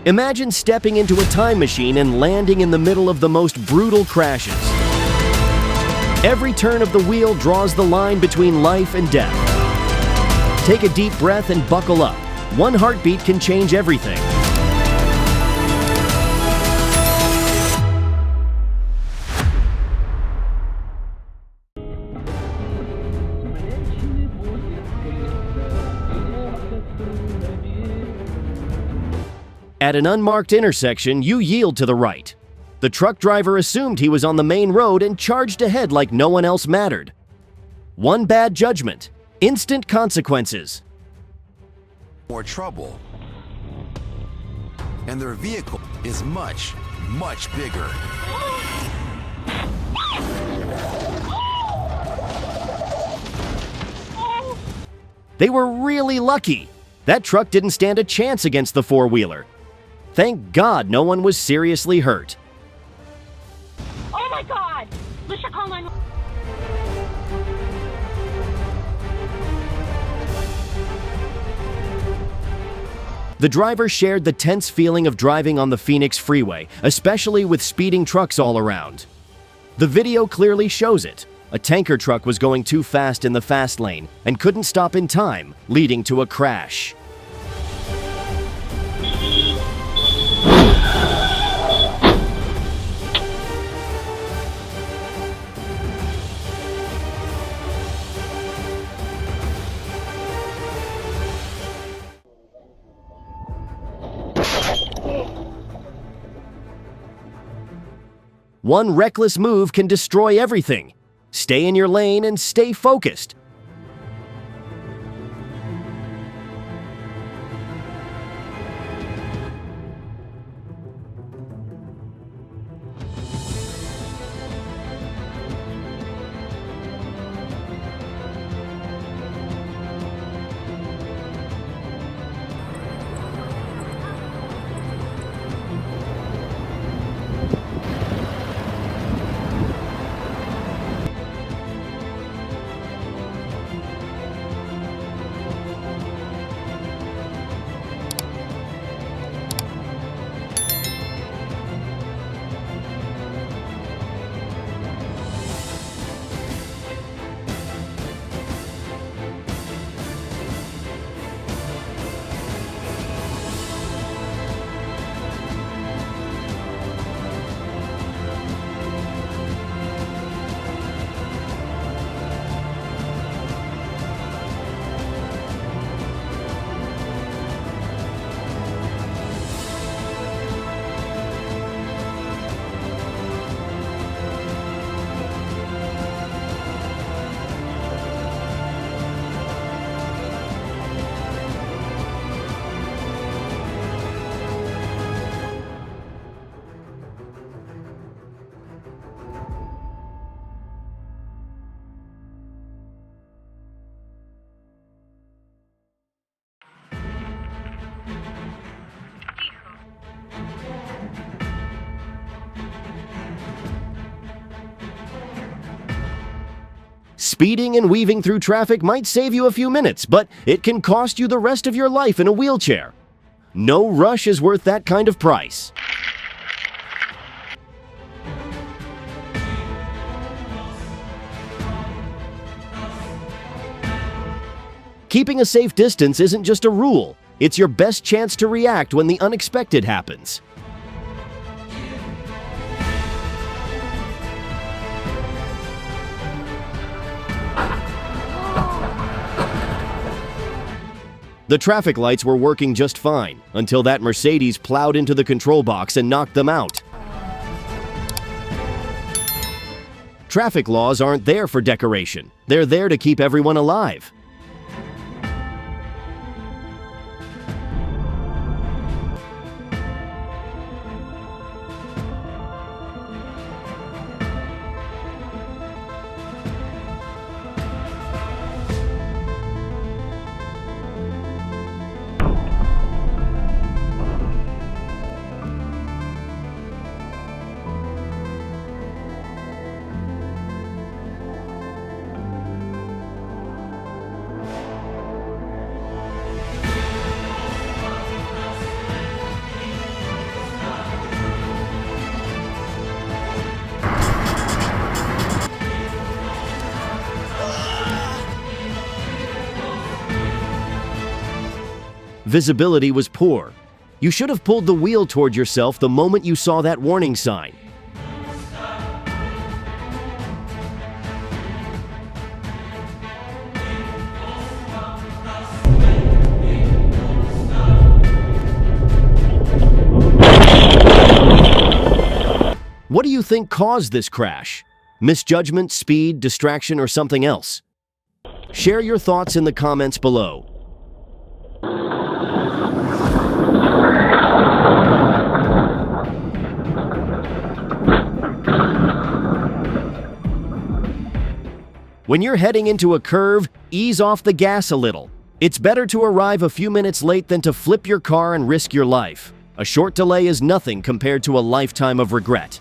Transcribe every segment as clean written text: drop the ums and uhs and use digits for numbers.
Imagine stepping into a time machine and landing in the middle of the most brutal crashes. Every turn of the wheel draws the line between life and death. Take a deep breath and buckle up. One heartbeat can change everything. At an unmarked intersection, you yield to the right. The truck driver assumed he was on the main road and charged ahead like no one else mattered. One bad judgment, instant consequences. More trouble. And their vehicle is much, much bigger. They were really lucky. That truck didn't stand a chance against the four-wheeler. Thank God no one was seriously hurt. Oh my God! We should call 911. The driver shared the tense feeling of driving on the Phoenix freeway, especially with speeding trucks all around. The video clearly shows it. A tanker truck was going too fast in the fast lane and couldn't stop in time, leading to a crash. One reckless move can destroy everything. Stay in your lane and stay focused. Speeding and weaving through traffic might save you a few minutes, but it can cost you the rest of your life in a wheelchair. No rush is worth that kind of price. Keeping a safe distance isn't just a rule, it's your best chance to react when the unexpected happens. The traffic lights were working just fine until that Mercedes plowed into the control box and knocked them out. Traffic laws aren't there for decoration. They're there to keep everyone alive. Visibility was poor. You should have pulled the wheel toward yourself the moment you saw that warning sign. What do you think caused this crash? Misjudgment, speed, distraction, or something else? Share your thoughts in the comments below. When you're heading into a curve, ease off the gas a little. It's better to arrive a few minutes late than to flip your car and risk your life. A short delay is nothing compared to a lifetime of regret.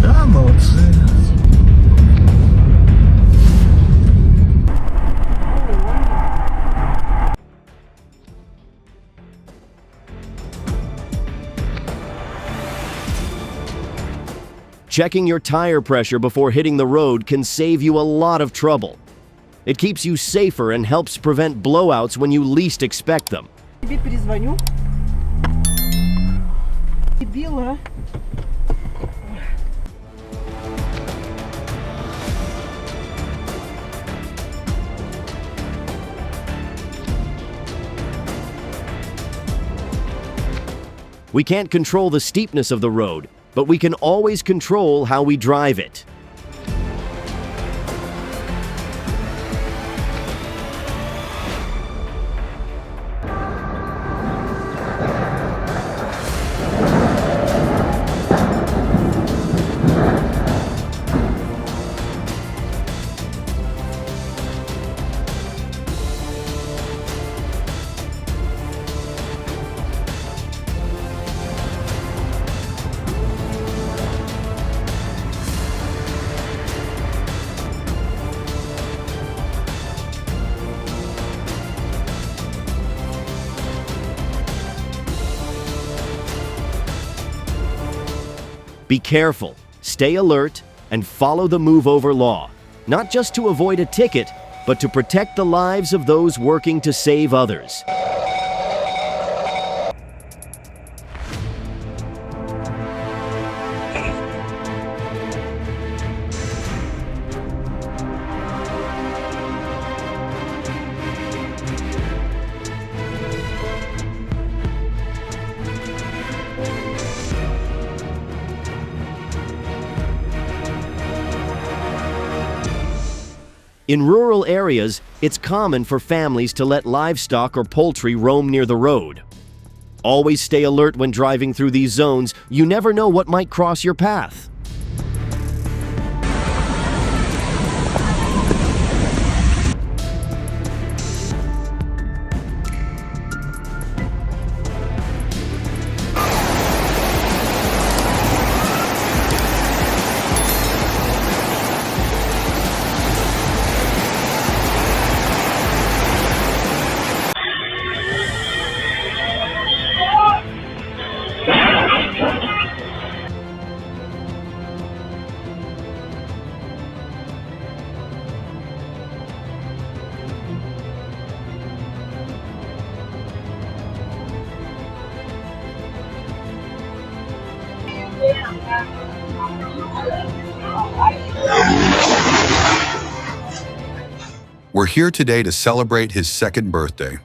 Да, молодцы. Checking your tire pressure before hitting the road can save you a lot of trouble. It keeps you safer and helps prevent blowouts when you least expect them. Тебе перезвоню. Дебила. We can't control the steepness of the road, but we can always control how we drive it. Be careful, stay alert, and follow the move over law, not just to avoid a ticket, but to protect the lives of those working to save others. In rural areas, it's common for families to let livestock or poultry roam near the road. Always stay alert when driving through these zones. You never know what might cross your path. We're here today to celebrate his second birthday.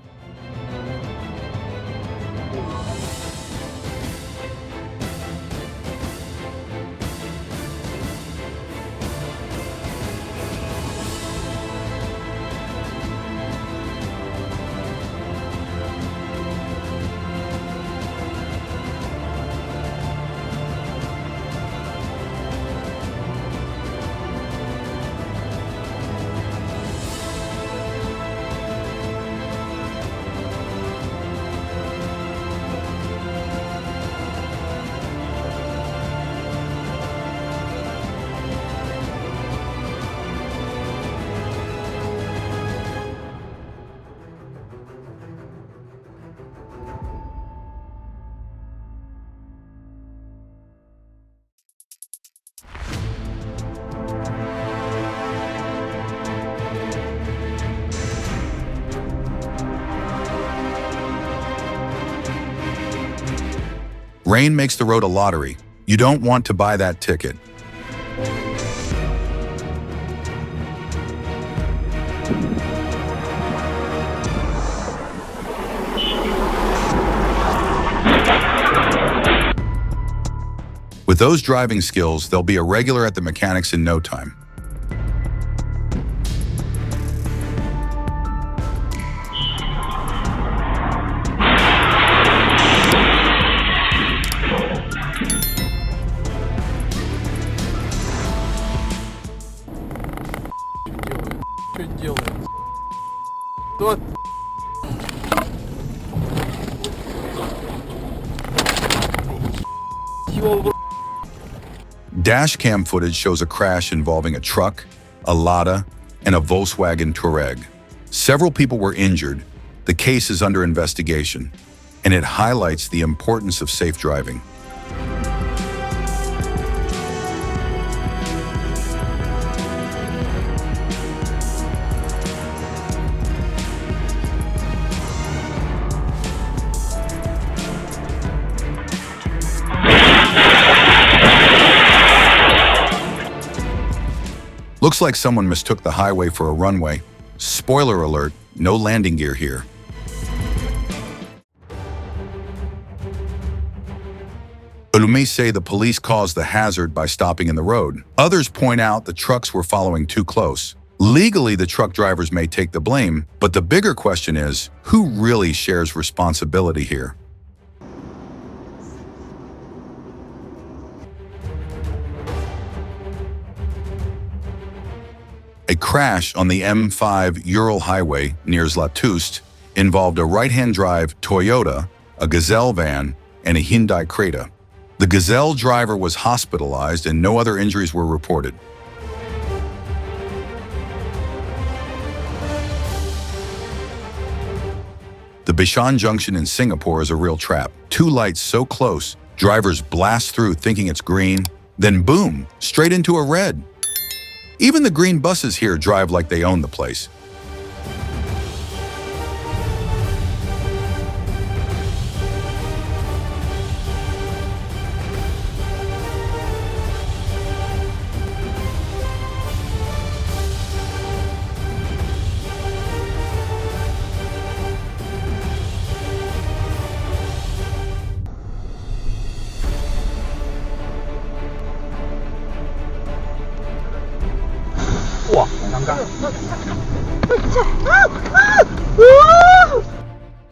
Rain makes the road a lottery. You don't want to buy that ticket. With those driving skills, they'll be a regular at the mechanics in no time. Что делает? Кто? Его Dash cam footage shows a crash involving a truck, a Lada, and a Volkswagen Touareg. Several people were injured. The case is under investigation, and it highlights the importance of safe driving. Looks like someone mistook the highway for a runway. Spoiler alert, no landing gear here. Some say the police caused the hazard by stopping in the road. Others point out the trucks were following too close. Legally, the truck drivers may take the blame, but the bigger question is, who really shares responsibility here? A crash on the M5 Ural Highway near Zlatoust involved a right-hand drive Toyota, a Gazelle van, and a Hyundai Creta. The Gazelle driver was hospitalized and no other injuries were reported. The Bishan Junction in Singapore is a real trap. Two lights so close, drivers blast through thinking it's green, then boom, straight into a red. Even the green buses here drive like they own the place.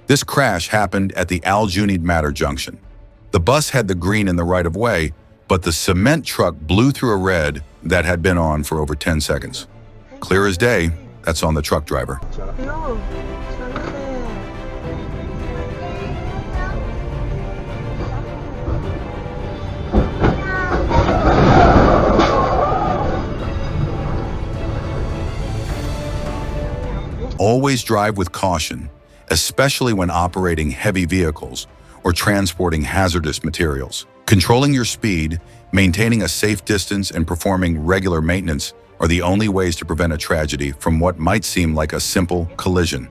This crash happened at the Al Junaid Matter Junction. The bus had the green in the right-of-way, but the cement truck blew through a red that had been on for over 10 seconds. Clear as day, that's on the truck driver. Always drive with caution, especially when operating heavy vehicles or transporting hazardous materials. Controlling your speed, maintaining a safe distance, and performing regular maintenance are the only ways to prevent a tragedy from what might seem like a simple collision.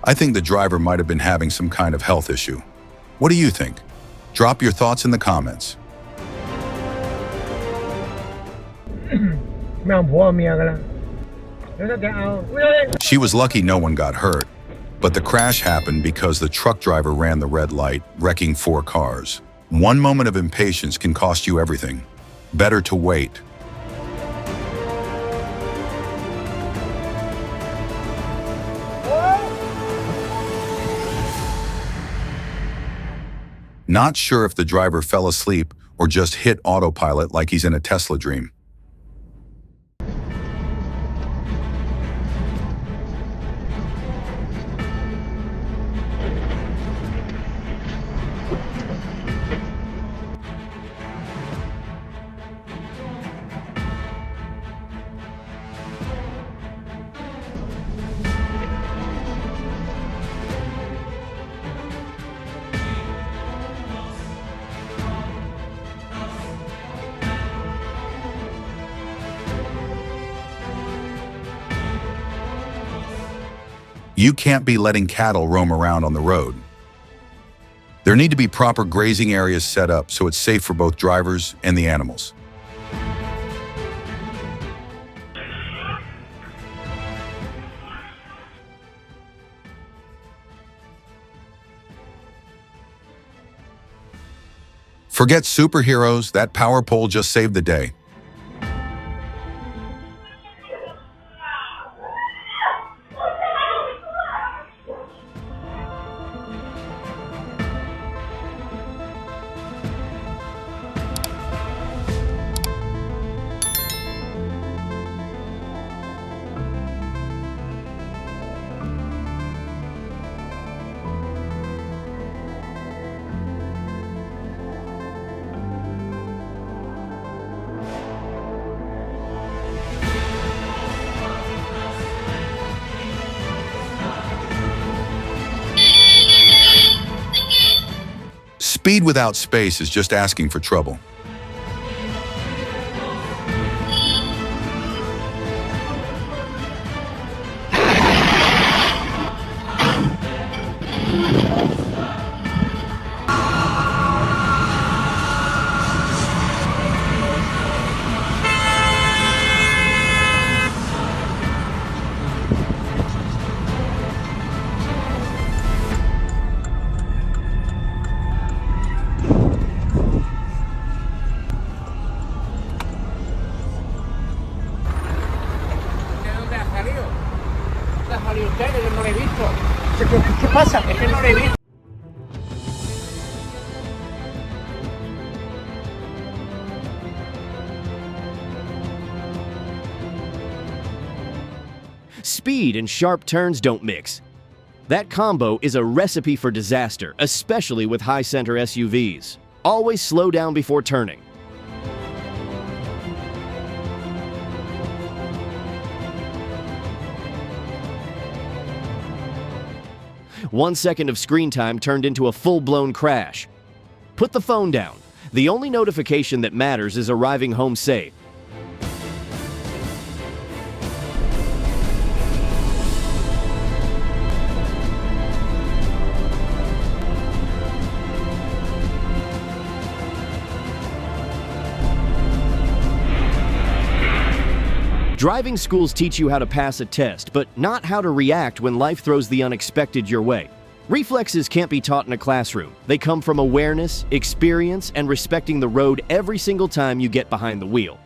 I think the driver might have been having some kind of health issue. What do you think? Drop your thoughts in the comments. She was lucky no one got hurt, but the crash happened because the truck driver ran the red light, wrecking 4 cars. One moment of impatience can cost you everything. Better to wait. Not sure if the driver fell asleep or just hit autopilot like he's in a Tesla dream. You can't be letting cattle roam around on the road. There need to be proper grazing areas set up so it's safe for both drivers and the animals. Forget superheroes, that power pole just saved the day. Speed without space is just asking for trouble. ¿Qué pasa? Es que no le he visto. Speed and sharp turns don't mix. That combo is a recipe for disaster, especially with high-center SUVs. Always slow down before turning. One second of screen time turned into a full-blown crash. Put the phone down. The only notification that matters is arriving home safe. Driving schools teach you how to pass a test, but not how to react when life throws the unexpected your way. Reflexes can't be taught in a classroom. They come from awareness, experience, and respecting the road every single time you get behind the wheel.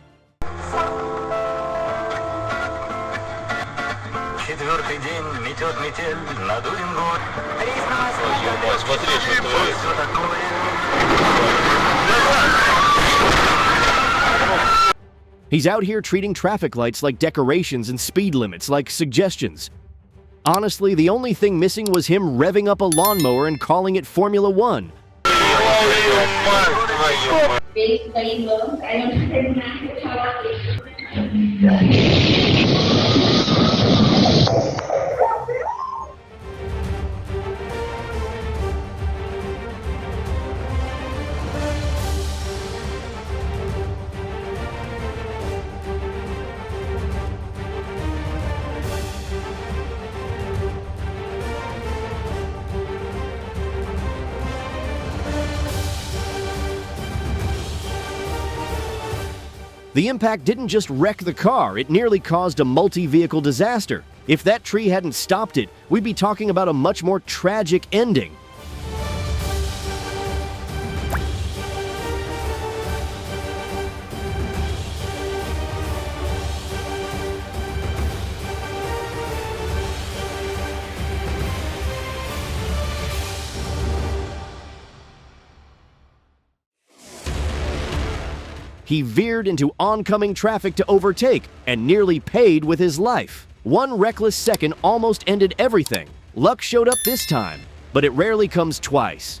He's out here treating traffic lights like decorations and speed limits like suggestions. Honestly, the only thing missing was him revving up a lawnmower and calling it Formula One. The impact didn't just wreck the car, it nearly caused a multi-vehicle disaster. If that tree hadn't stopped it, we'd be talking about a much more tragic ending. He veered into oncoming traffic to overtake and nearly paid with his life. One reckless second almost ended everything. Luck showed up this time, but it rarely comes twice.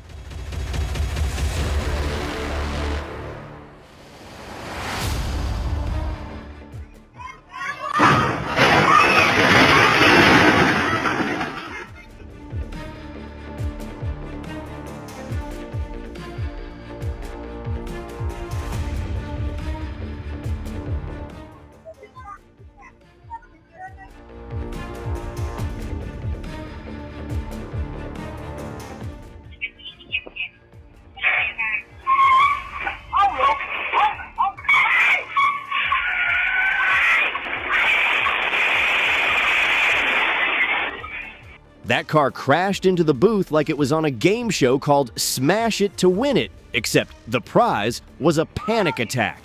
That car crashed into the booth like it was on a game show called Smash It to Win It, except the prize was a panic attack.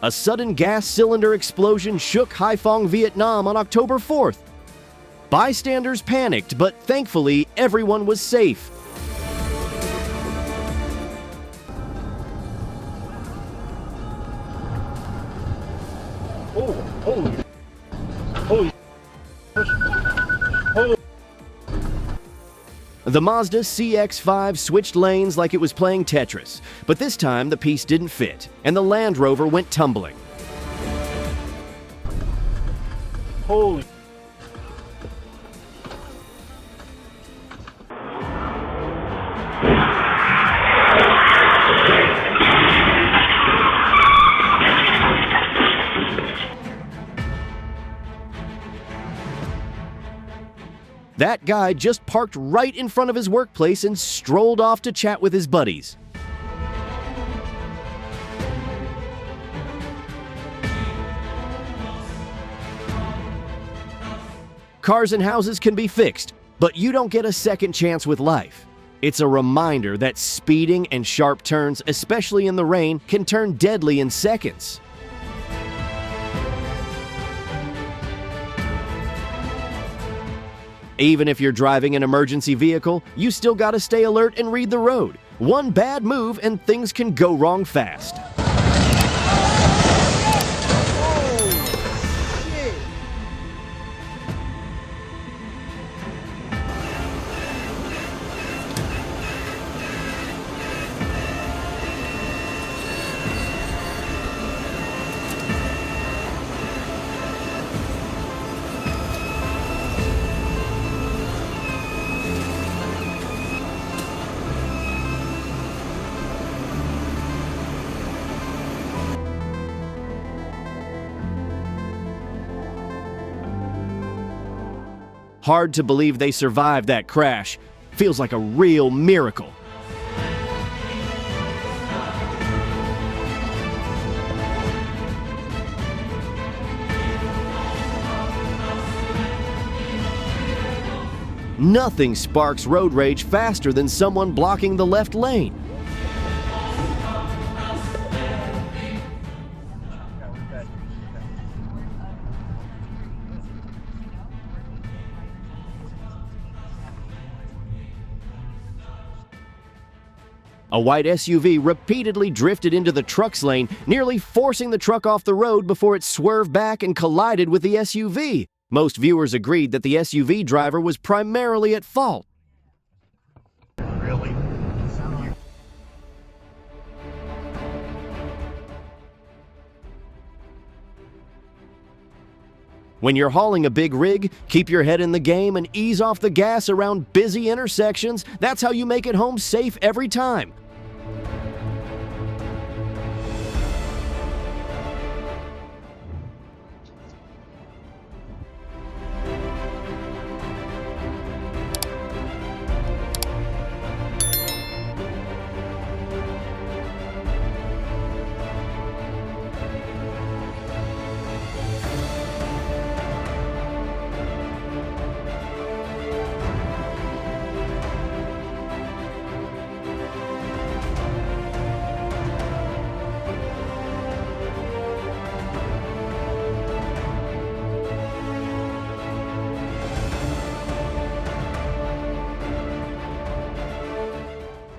A sudden gas cylinder explosion shook Haiphong, Vietnam on October 4th. Bystanders panicked, but thankfully everyone was safe. The Mazda CX-5 switched lanes like it was playing Tetris, but this time the piece didn't fit, and the Land Rover went tumbling. Holy. That guy just parked right in front of his workplace and strolled off to chat with his buddies. Cars and houses can be fixed, but you don't get a second chance with life. It's a reminder that speeding and sharp turns, especially in the rain, can turn deadly in seconds. Even if you're driving an emergency vehicle, you still gotta stay alert and read the road. One bad move and things can go wrong fast. Hard to believe they survived that crash. Feels like a real miracle. Nothing sparks road rage faster than someone blocking the left lane. A white SUV repeatedly drifted into the truck's lane, nearly forcing the truck off the road before it swerved back and collided with the SUV. Most viewers agreed that the SUV driver was primarily at fault. Really? When you're hauling a big rig, keep your head in the game and ease off the gas around busy intersections. That's how you make it home safe every time.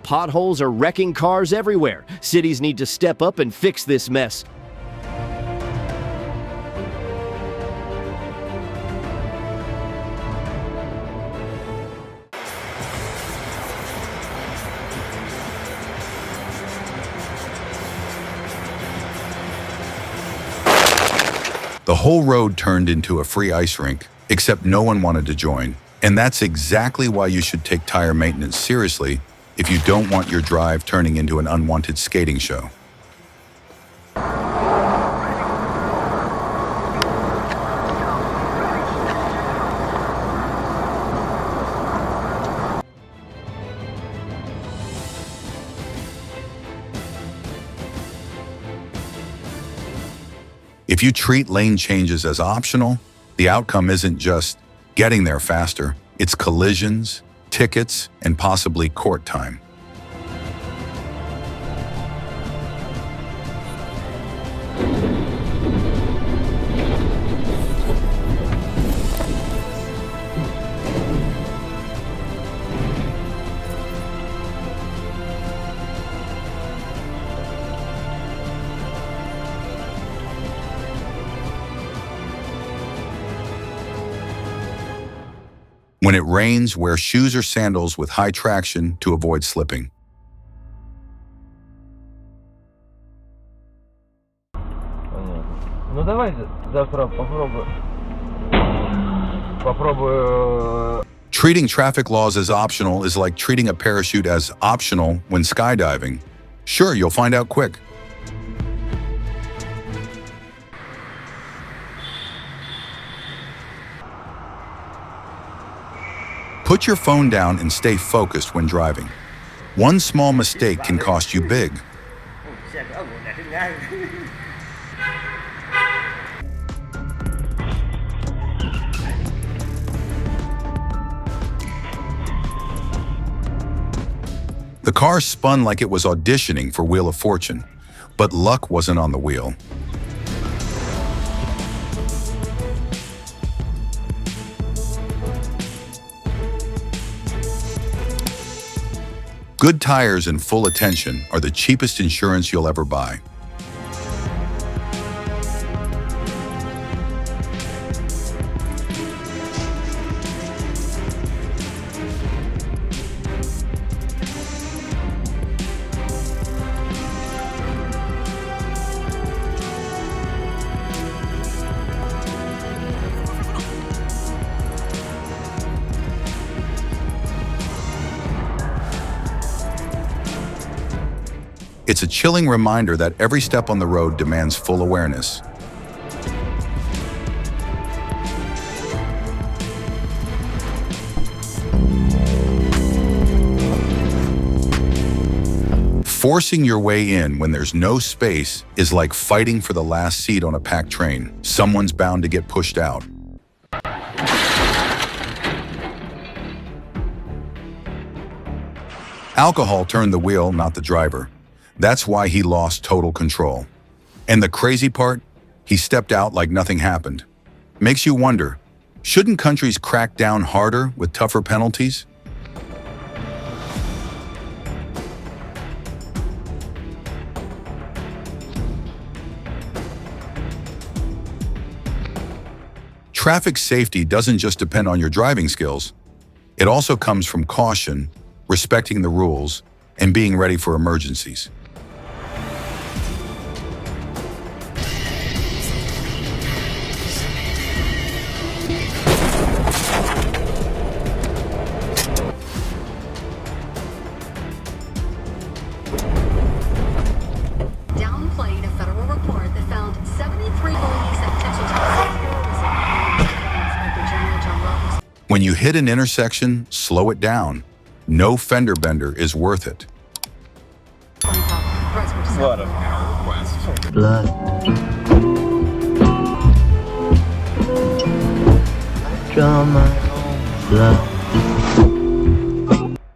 Potholes are wrecking cars everywhere. Cities need to step up and fix this mess. The whole road turned into a free ice rink, except no one wanted to join. And that's exactly why you should take tire maintenance seriously if you don't want your drive turning into an unwanted skating show. If you treat lane changes as optional, the outcome isn't just getting there faster, it's collisions, tickets, and possibly court time. When it rains, wear shoes or sandals with high traction to avoid slipping. Ну давай завтра попробую. Treating traffic laws as optional is like treating a parachute as optional when skydiving. Sure, you'll find out quick. Put your phone down and stay focused when driving. One small mistake can cost you big. The car spun like it was auditioning for Wheel of Fortune, but luck wasn't on the wheel. Good tires and full attention are the cheapest insurance you'll ever buy. It's a chilling reminder that every step on the road demands full awareness. Forcing your way in when there's no space is like fighting for the last seat on a packed train. Someone's bound to get pushed out. Alcohol turned the wheel, not the driver. That's why he lost total control. And the crazy part? He stepped out like nothing happened. Makes you wonder, shouldn't countries crack down harder with tougher penalties? Traffic safety doesn't just depend on your driving skills. It also comes from caution, respecting the rules, and being ready for emergencies. Downplayed a federal report that found 73 police at Texas. When you hit an intersection, slow it down. No fender bender is worth it. What a request. Blood. I draw my own blood.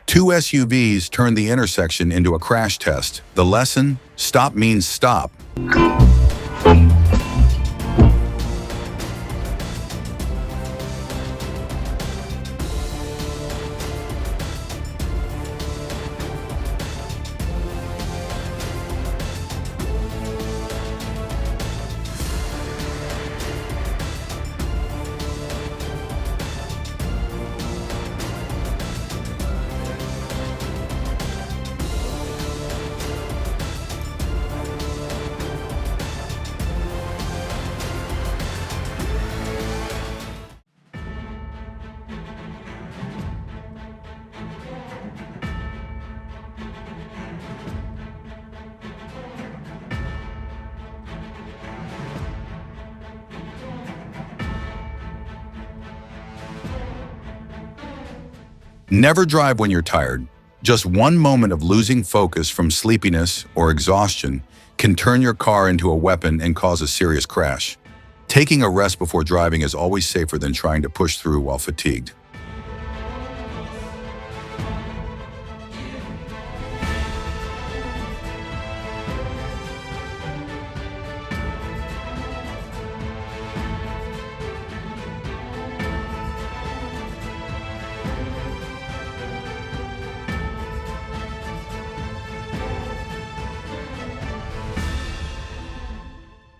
Two SUVs turned the intersection into a crash test. The lesson? Stop means stop. Never drive when you're tired. Just one moment of losing focus from sleepiness or exhaustion can turn your car into a weapon and cause a serious crash. Taking a rest before driving is always safer than trying to push through while fatigued.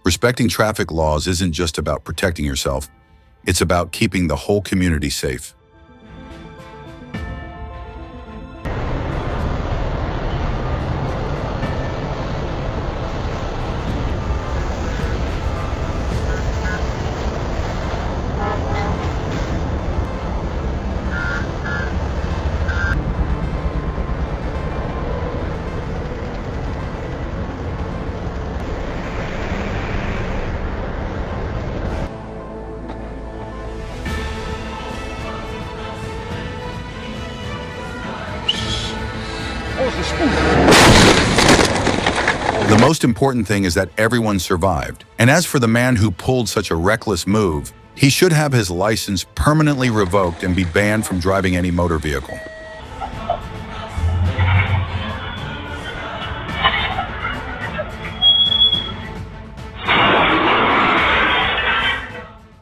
Respecting traffic laws isn't just about protecting yourself, it's about keeping the whole community safe. The most important thing is that everyone survived. And as for the man who pulled such a reckless move, he should have his license permanently revoked and be banned from driving any motor vehicle.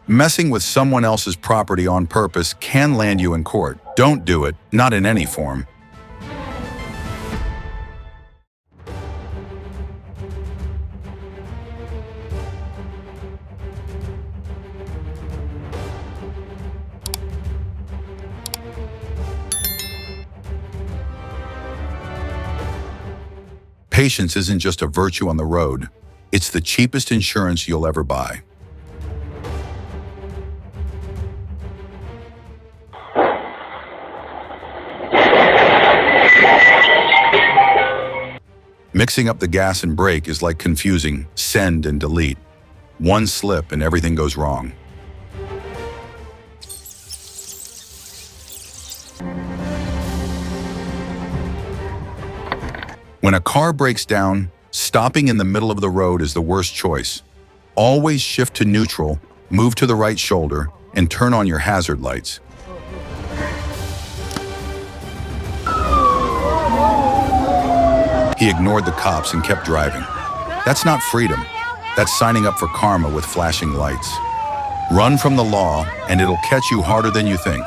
Messing with someone else's property on purpose can land you in court. Don't do it, not in any form. Patience isn't just a virtue on the road, it's the cheapest insurance you'll ever buy. Mixing up the gas and brake is like confusing send and delete. One slip and everything goes wrong. When a car breaks down, stopping in the middle of the road is the worst choice. Always shift to neutral, move to the right shoulder, and turn on your hazard lights. He ignored the cops and kept driving. That's not freedom. That's signing up for karma with flashing lights. Run from the law, and it'll catch you harder than you think.